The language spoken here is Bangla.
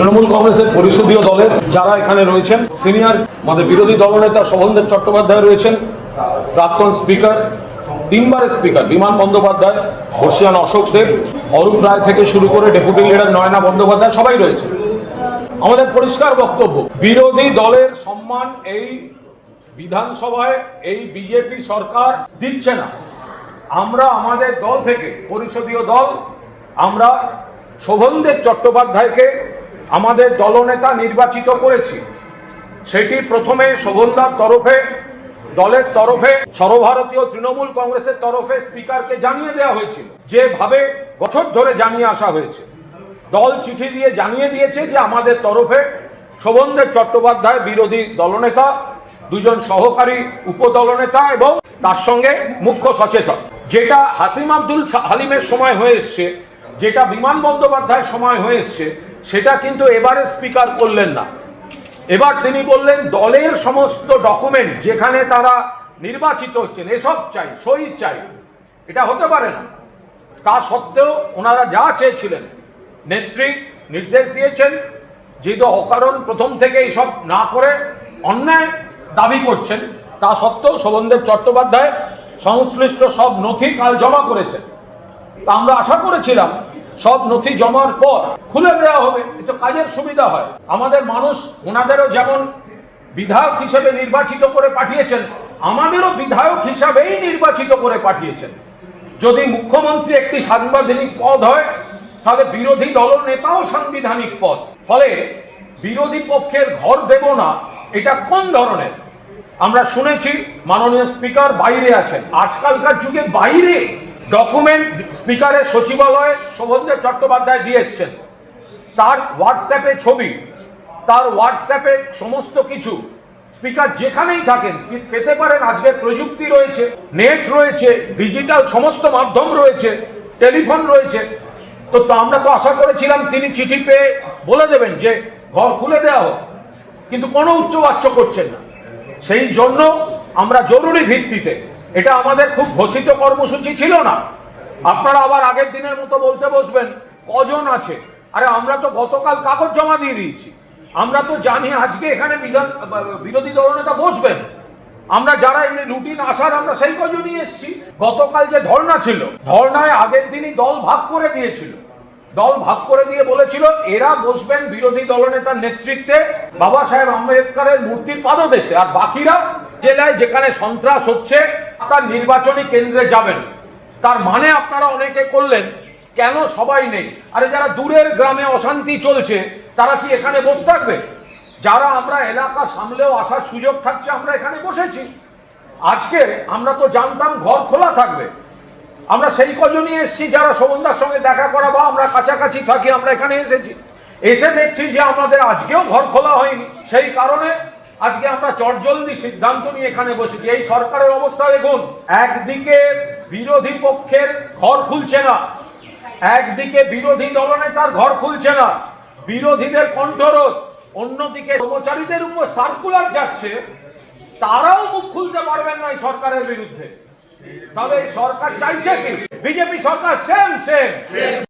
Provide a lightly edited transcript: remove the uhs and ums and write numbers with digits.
তৃণমূল কংগ্রেসের পরিষদীয় দলের যারা এখানে রয়েছেন, সিনিয়র আমাদের বিরোধী দলনেতা শোভনদেব চট্টোপাধ্যায় রয়েছেন, প্রাক্তন স্পিকার, তিনবারের স্পিকার বিমান বন্দ্যোপাধ্যায়, বর্ষিয়ান অশোক দেব, অরূপ রায় থেকে শুরু করে ডেপুটি লিডার নয়না বন্দ্যোপাধ্যায় সবাই রয়েছে। আমাদের পরিষ্কার বক্তব্য, বিরোধী দলের সম্মান এই বিধানসভায় এই বিজেপি সরকার দিচ্ছে না। আমরা আমাদের দল থেকে, পরিষদীয় দল, আমরা শোভনদেব চট্টোপাধ্যায়কে আমাদের দলনেতা নির্বাচিত করেছি। সেটি প্রথমে শোভনদার তরফে, দলের তরফে, সর্বভারতীয় তৃণমূল কংগ্রেসের তরফে স্পিকারকে জানিয়ে দেওয়া হয়েছিল, যেভাবে বছর ধরে জানিয়ে আসা হয়েছে। দল চিঠি দিয়ে জানিয়ে দিয়েছে যে আমাদের তরফে শোভনদেব চট্টোপাধ্যায় বিরোধী দলনেতা, দুজন সহকারী উপদলনেতা এবং তার সঙ্গে মুখ্য সচেতক। যেটা হাসিম আব্দুল হালিমের সময় হয়ে এসছে, যেটা বিমান বন্দ্যোপাধ্যায়ের সময় হয়ে এসছে, সেটা কিন্তু এবারে স্পিকার করলেন না। এবার তিনি বললেন দলের সমস্ত ডকুমেন্ট যেখানে তারা নির্বাচিত হচ্ছেন এসব চাই, সই চাই। এটা হতে পারে না। তা সত্ত্বেও ওনারা যা চেয়েছিলেন, নেত্রী নির্দেশ দিয়েছেন, যেহেতু অকারণ প্রথম থেকে এইসব না করে অন্যায় দাবি করছেন, তা সত্ত্বেও শোভনদেব চট্টোপাধ্যায় সংশ্লিষ্ট সব নথি কাল জমা করেছেন। তা আমরা আশা করেছিলাম সব নথি জমার পর খুলে দেওয়া হবে, এতে কাজের সুবিধা হয়। আমাদের মানুষ ওনাদেরও যেমন বিধায়ক হিসেবে নির্বাচিত করে পাঠিয়েছেন, আমাদেরও বিধায়ক হিসাবেই নির্বাচিত করে পাঠিয়েছেন। যদি মুখ্যমন্ত্রী একটি সাংবিধানিক পদ হয়, তাহলে বিরোধী দলনেতাও সাংবিধানিক পদ। ফলে বিরোধী পক্ষের ঘর দেব না, এটা কোন ধরনের? আমরা শুনেছি মাননীয় স্পিকার বাইরে আছেন। আজকালকার যুগে বাইরে ডকুমেন্ট স্পিকারের সচিবালয়ে শোভনদেব চট্টোপাধ্যায় দিয়ে এসছেন, তার হোয়াটসঅ্যাপে ছবি, তার হোয়াটসঅ্যাপে সমস্ত কিছু স্পিকার যেখানেই থাকেন পেতে পারেন। আজকে প্রযুক্তি রয়েছে, নেট রয়েছে, ডিজিটাল সমস্ত মাধ্যম রয়েছে, টেলিফোন রয়েছে। তো আমরা তো আশা করেছিলাম তিনি চিঠি পেয়ে বলে দেবেন যে ঘর খুলে দেওয়া হোক, কিন্তু কোনো উচ্চবাচ্য করছেন না। সেই জন্য আমরা জরুরি ভিত্তিতে, এটা আমাদের খুব ঘোষিত কর্মসূচি ছিল না। আপনারা আবার আগের দিনের মতো বলতে বসবেন কজন আছে। আরে আমরা তো গতকাল কাগজ জমা দিয়ে দিয়েছি। আমরা তো জানি আজকে এখানে বিরোধী দলনেতা বসবেন। আমরা যারা এমনি রুটিন আসার, আমরা সেই কজনই এসেছি। গতকাল যে ধর্ণা ছিল, ধর্ণায় আগের দিনই দল ভাগ করে দিয়েছিল। দল ভাগ করে দিয়ে বলেছিল এরা বসবেন বিরোধী দলনেতার নেতৃত্বে বাবা সাহেব আম্বেদকরের মূর্তির পাদদেশে, আর বাকিরা জেলায় যেখানে সন্ত্রাস হচ্ছে তার নির্বাচনী কেন্দ্রে যাবেন। তার মানে আপনারা অনেকে করলেন কেন সবাই নেই? আরে যারা দূরের গ্রামে অশান্তি চলছে তারা কি এখানে বসে থাকবে? যারা আমরা এলাকা সামলেও আসার সুযোগ থাকছে, আমরা এখানে বসেছি। আজকে আমরা তো জানতাম ঘর খোলা থাকবে। আমরা সেই কজনই এসেছি যারা শোভনদার সঙ্গে দেখা করা বা আমরা কাছাকাছি থাকি, আমরা এখানে এসেছি। এসে দেখছি যে আমাদের আজকেও ঘর খোলা হয়নি। সেই কারণে আজকে আমরা চটজলদি সিদ্ধান্ত নিয়ে এখানে বসেছি। এই সরকারের অবস্থা দেখুন, একদিকে বিরোধী পক্ষের ঘর খুলছে না, একদিকে বিরোধী দলনেতার ঘর খুলছে না, বিরোধীদের কণ্ঠরোধ, অন্যদিকে কর্মচারীদের উপর সার্কুলার যাচ্ছে, তারাও মুখ খুলতে পারবেন না এই সরকারের বিরুদ্ধে। তাহলে এই সরকার চাইছে কি? বিজেপি সরকার সেম